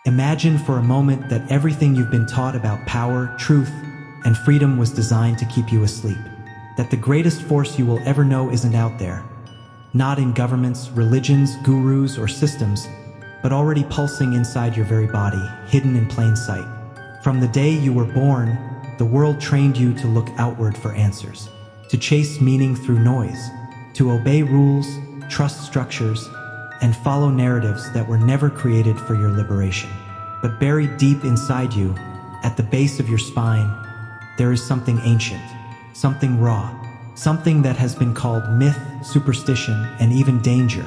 Imagine for a moment that everything you've been taught about power, truth, and freedom was designed to keep you asleep. That the greatest force you will ever know isn't out there. Not in governments, religions, gurus, or systems, but already pulsing inside your very body, hidden in plain sight. From the day you were born, the world trained you to look outward for answers, to chase meaning through noise, to obey rules, trust structures, and follow narratives that were never created for your liberation. But buried deep inside you, at the base of your spine, there is something ancient, something raw, something that has been called myth, superstition, and even danger.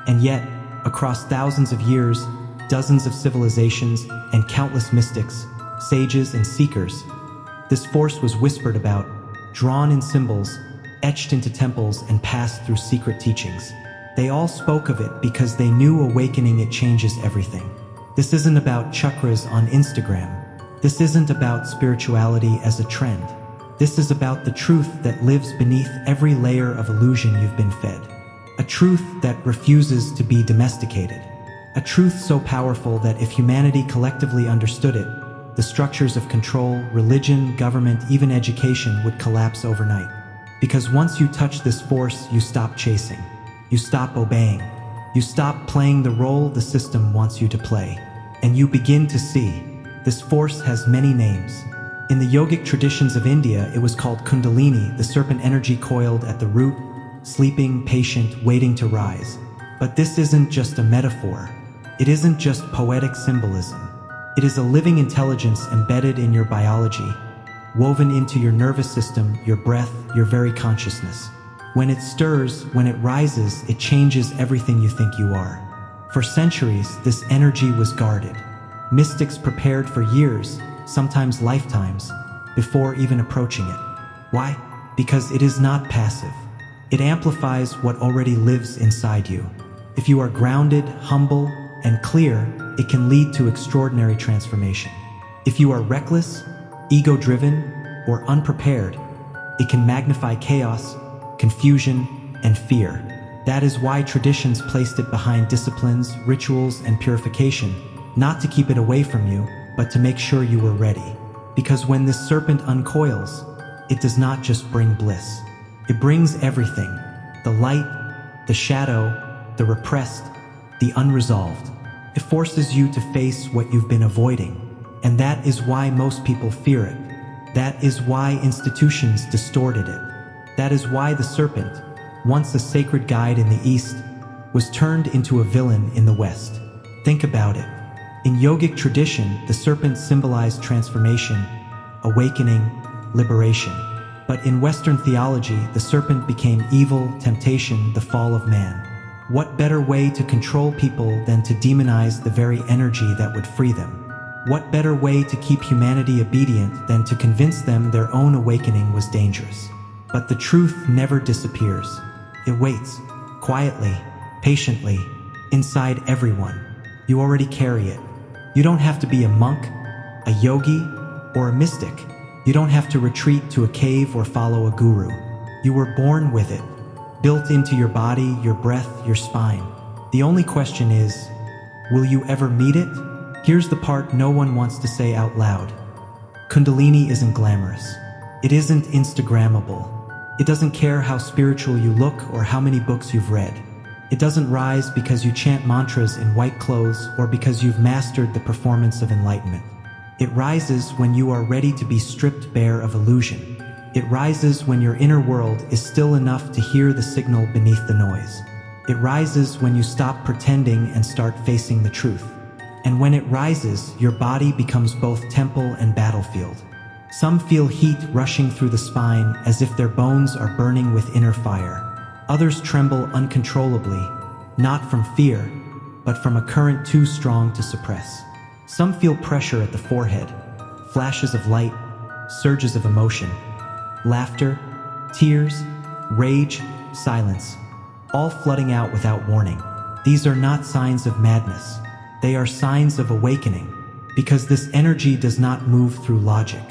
And yet, across thousands of years, dozens of civilizations, and countless mystics, sages, and seekers, this force was whispered about, drawn in symbols, etched into temples, and passed through secret teachings. They all spoke of it because they knew awakening it changes everything. This isn't about chakras on Instagram. This isn't about spirituality as a trend. This is about the truth that lives beneath every layer of illusion you've been fed. A truth that refuses to be domesticated. A truth so powerful that if humanity collectively understood it, the structures of control, religion, government, even education would collapse overnight. Because once you touch this force, you stop chasing. You stop obeying. You stop playing the role the system wants you to play. And you begin to see. This force has many names. In the yogic traditions of India, it was called Kundalini, the serpent energy coiled at the root, sleeping, patient, waiting to rise. But this isn't just a metaphor. It isn't just poetic symbolism. It is a living intelligence embedded in your biology, woven into your nervous system, your breath, your very consciousness. When it stirs, when it rises, it changes everything you think you are. For centuries, this energy was guarded. Mystics prepared for years, sometimes lifetimes, before even approaching it. Why? Because it is not passive. It amplifies what already lives inside you. If you are grounded, humble, and clear, it can lead to extraordinary transformation. If you are reckless, ego-driven, or unprepared, it can magnify chaos, confusion, and fear. That is why traditions placed it behind disciplines, rituals, and purification, not to keep it away from you, but to make sure you were ready. Because when this serpent uncoils, it does not just bring bliss. It brings everything: the light, the shadow, the repressed, the unresolved. It forces you to face what you've been avoiding. And that is why most people fear it. That is why institutions distorted it. That is why the serpent, once a sacred guide in the East, was turned into a villain in the West. Think about it. In yogic tradition, the serpent symbolized transformation, awakening, liberation. But in Western theology, the serpent became evil, temptation, the fall of man. What better way to control people than to demonize the very energy that would free them? What better way to keep humanity obedient than to convince them their own awakening was dangerous? But the truth never disappears. It waits, quietly, patiently, inside everyone. You already carry it. You don't have to be a monk, a yogi, or a mystic. You don't have to retreat to a cave or follow a guru. You were born with it, built into your body, your breath, your spine. The only question is, will you ever meet it? Here's the part no one wants to say out loud. Kundalini isn't glamorous. It isn't Instagrammable. It doesn't care how spiritual you look or how many books you've read. It doesn't rise because you chant mantras in white clothes or because you've mastered the performance of enlightenment. It rises when you are ready to be stripped bare of illusion. It rises when your inner world is still enough to hear the signal beneath the noise. It rises when you stop pretending and start facing the truth. And when it rises, your body becomes both temple and battlefield. Some feel heat rushing through the spine as if their bones are burning with inner fire. Others tremble uncontrollably, not from fear, but from a current too strong to suppress. Some feel pressure at the forehead, flashes of light, surges of emotion, laughter, tears, rage, silence, all flooding out without warning. These are not signs of madness. They are signs of awakening, because this energy does not move through logic.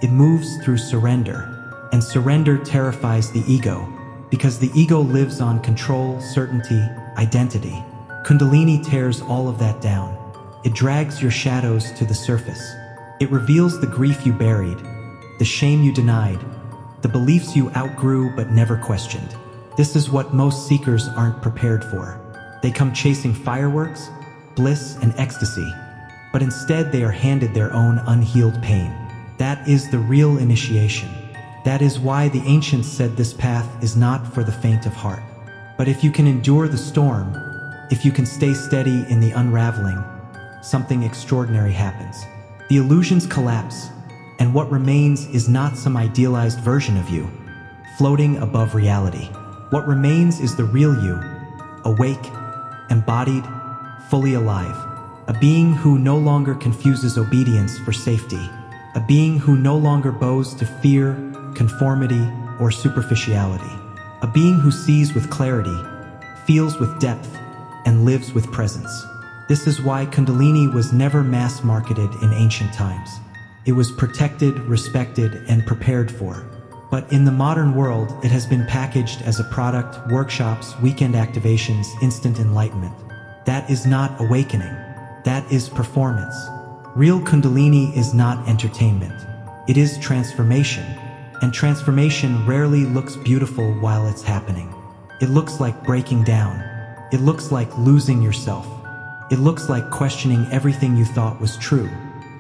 It moves through surrender, and surrender terrifies the ego, because the ego lives on control, certainty, identity. Kundalini tears all of that down. It drags your shadows to the surface. It reveals the grief you buried, the shame you denied, the beliefs you outgrew but never questioned. This is what most seekers aren't prepared for. They come chasing fireworks, bliss, and ecstasy, but instead they are handed their own unhealed pain. That is the real initiation. That is why the ancients said this path is not for the faint of heart. But if you can endure the storm, if you can stay steady in the unraveling, something extraordinary happens. The illusions collapse, and what remains is not some idealized version of you, floating above reality. What remains is the real you, awake, embodied, fully alive. A being who no longer confuses obedience for safety. A being who no longer bows to fear, conformity, or superficiality. A being who sees with clarity, feels with depth, and lives with presence. This is why Kundalini was never mass-marketed in ancient times. It was protected, respected, and prepared for. But in the modern world, it has been packaged as a product, workshops, weekend activations, instant enlightenment. That is not awakening. That is performance. Real Kundalini is not entertainment. It is transformation. And transformation rarely looks beautiful while it's happening. It looks like breaking down. It looks like losing yourself. It looks like questioning everything you thought was true.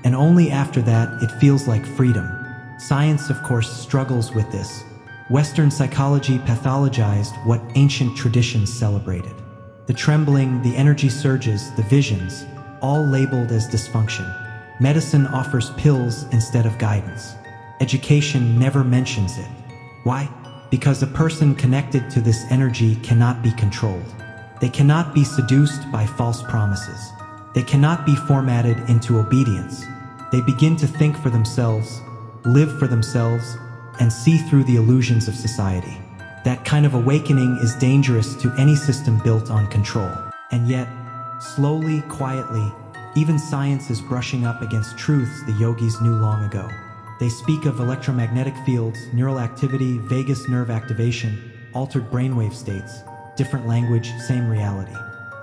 And only after that, it feels like freedom. Science, of course, struggles with this. Western psychology pathologized what ancient traditions celebrated. The trembling, the energy surges, the visions, all labeled as dysfunction. Medicine offers pills instead of guidance. Education never mentions it. Why? Because a person connected to this energy cannot be controlled. They cannot be seduced by false promises. They cannot be formatted into obedience. They begin to think for themselves, live for themselves, and see through the illusions of society. That kind of awakening is dangerous to any system built on control. And yet, slowly, quietly, even science is brushing up against truths the yogis knew long ago. They speak of electromagnetic fields, neural activity, vagus nerve activation, altered brainwave states, different language, same reality.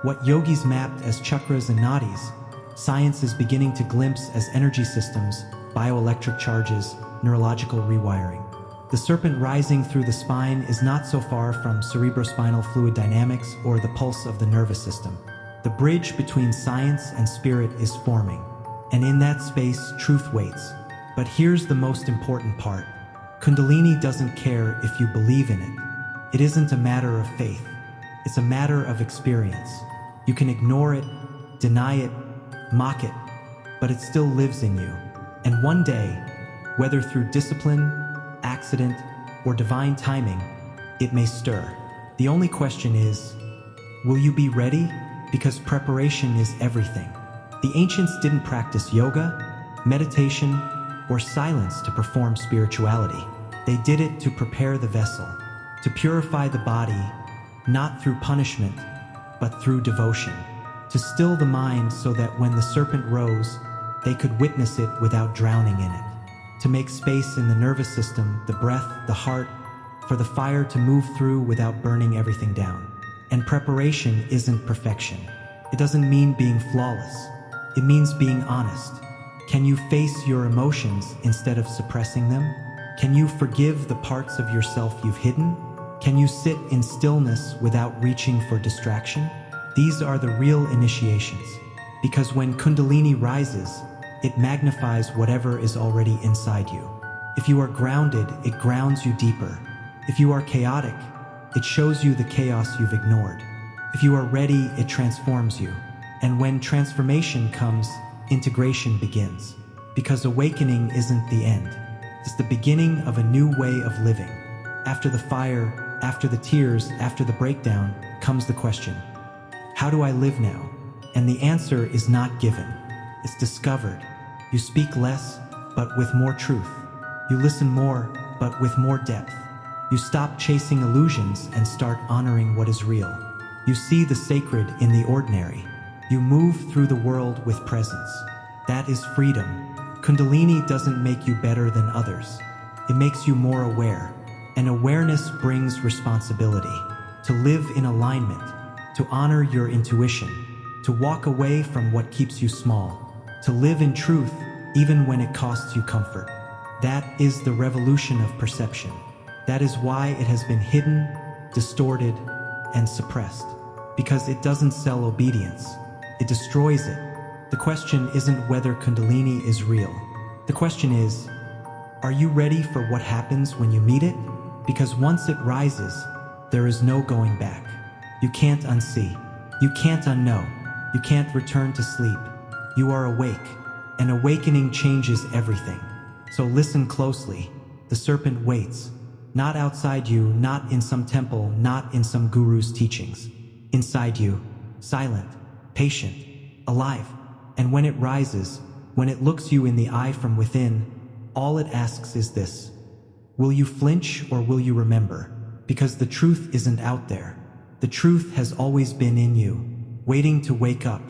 What yogis mapped as chakras and nadis, science is beginning to glimpse as energy systems, bioelectric charges, neurological rewiring. The serpent rising through the spine is not so far from cerebrospinal fluid dynamics or the pulse of the nervous system. The bridge between science and spirit is forming, and in that space, truth waits. But here's the most important part. Kundalini doesn't care if you believe in it. It isn't a matter of faith. It's a matter of experience. You can ignore it, deny it, mock it, but it still lives in you. And one day, whether through discipline, accident, or divine timing, it may stir. The only question is, will you be ready? Because preparation is everything. The ancients didn't practice yoga, meditation, or silence to perform spirituality. They did it to prepare the vessel, to purify the body, not through punishment, but through devotion, to still the mind so that when the serpent rose, they could witness it without drowning in it, to make space in the nervous system, the breath, the heart, for the fire to move through without burning everything down. And preparation isn't perfection. It doesn't mean being flawless. It means being honest. Can you face your emotions instead of suppressing them? Can you forgive the parts of yourself you've hidden? Can you sit in stillness without reaching for distraction? These are the real initiations. Because when Kundalini rises, it magnifies whatever is already inside you. If you are grounded, it grounds you deeper. If you are chaotic, it shows you the chaos you've ignored. If you are ready, it transforms you. And when transformation comes, integration begins. Because awakening isn't the end. It's the beginning of a new way of living. After the fire, after the tears, after the breakdown, comes the question, how do I live now? And the answer is not given. It's discovered. You speak less, but with more truth. You listen more, but with more depth. You stop chasing illusions and start honoring what is real. You see the sacred in the ordinary. You move through the world with presence. That is freedom. Kundalini doesn't make you better than others. It makes you more aware. And awareness brings responsibility. To live in alignment. To honor your intuition. to walk away from what keeps you small, to live in truth even when it costs you comfort. That is the revolution of perception. That is why it has been hidden, distorted, and suppressed. Because it doesn't sell obedience, it destroys it. The question isn't whether Kundalini is real. The question is, are you ready for what happens when you meet it? Because once it rises, there is no going back. You can't unsee. You can't unknow. You can't return to sleep. You are awake. An awakening changes everything. So listen closely. The serpent waits. Not outside you, not in some temple, not in some guru's teachings. Inside you, silent, patient, alive. And when it rises, when it looks you in the eye from within, all it asks is this: will you flinch or will you remember? Because the truth isn't out there. The truth has always been in you, waiting to wake up.